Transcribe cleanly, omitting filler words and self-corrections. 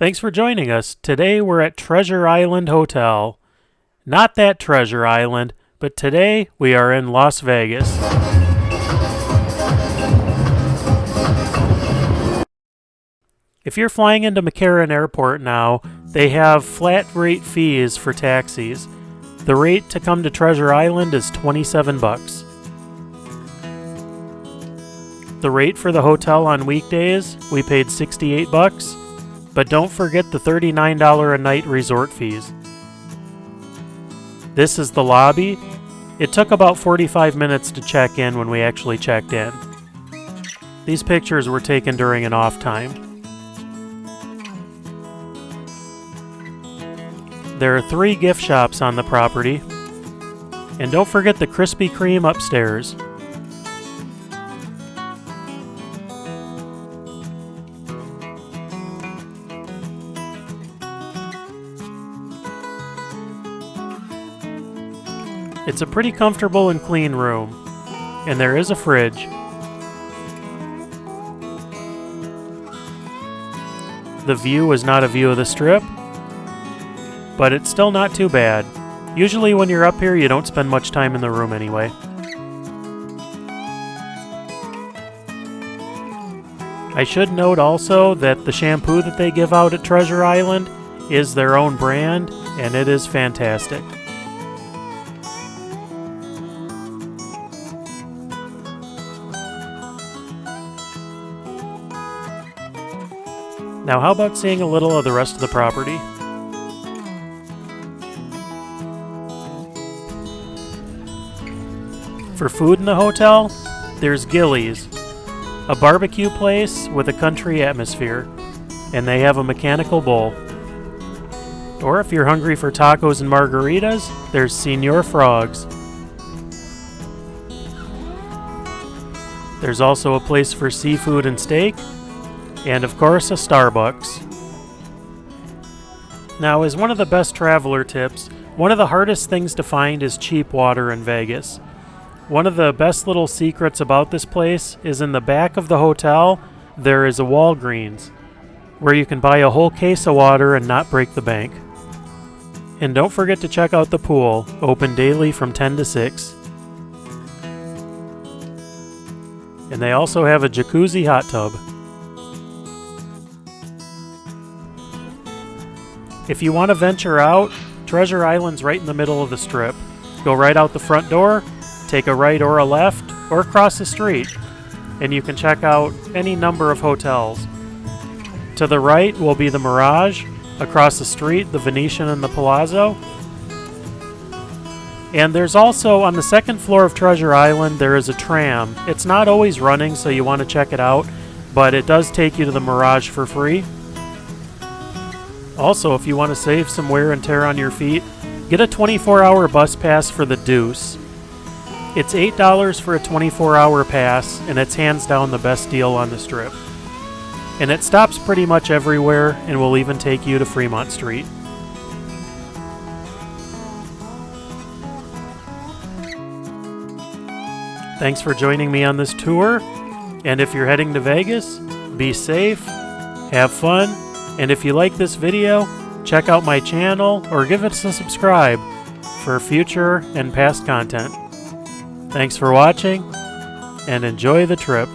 Thanks for joining us. Today we're at Treasure Island Hotel. Not that Treasure Island, but today we are in Las Vegas. If you're flying into McCarran Airport now, they have flat rate fees for taxis. The rate to come to Treasure Island is $27. The rate for the hotel on weekdays, we paid $68, but don't forget the $39 a night resort fees. This is the lobby. It took about 45 minutes to check in when we actually checked in. These pictures were taken during an off time. There are 3 gift shops on the property. And don't forget the Krispy Kreme upstairs. It's a pretty comfortable and clean room, and there is a fridge. The view is not a view of the Strip, but it's still not too bad. Usually when you're up here, you don't spend much time in the room anyway. I should note also that the shampoo that they give out at Treasure Island is their own brand, and it is fantastic. Now how about seeing a little of the rest of the property? For food in the hotel, there's Gilley's, a barbecue place with a country atmosphere, and they have a mechanical bull. Or if you're hungry for tacos and margaritas, there's Señor Frog's. There's also a place for seafood and steak, and of course a Starbucks. Now, as one of the best traveler tips, one of the hardest things to find is cheap water in Vegas. One of the best little secrets about this place is in the back of the hotel, there is a Walgreens, where you can buy a whole case of water and not break the bank. And don't forget to check out the pool, open daily from 10 to 6. And they also have a jacuzzi hot tub. If you want to venture out, Treasure Island's right in the middle of the Strip. Go right out the front door, take a right or a left, or cross the street, and you can check out any number of hotels. To the right will be the Mirage, across the street the Venetian and the Palazzo. And there's also, on the second floor of Treasure Island, there is a tram. It's not always running, so you want to check it out, but it does take you to the Mirage for free. Also, if you want to save some wear and tear on your feet, get a 24-hour bus pass for the Deuce. It's $8 for a 24-hour pass, and it's hands down the best deal on the Strip. And it stops pretty much everywhere, and will even take you to Fremont Street. Thanks for joining me on this tour, and if you're heading to Vegas, be safe, have fun, and if you like this video, check out my channel or give us a subscribe for future and past content. Thanks for watching, and enjoy the trip.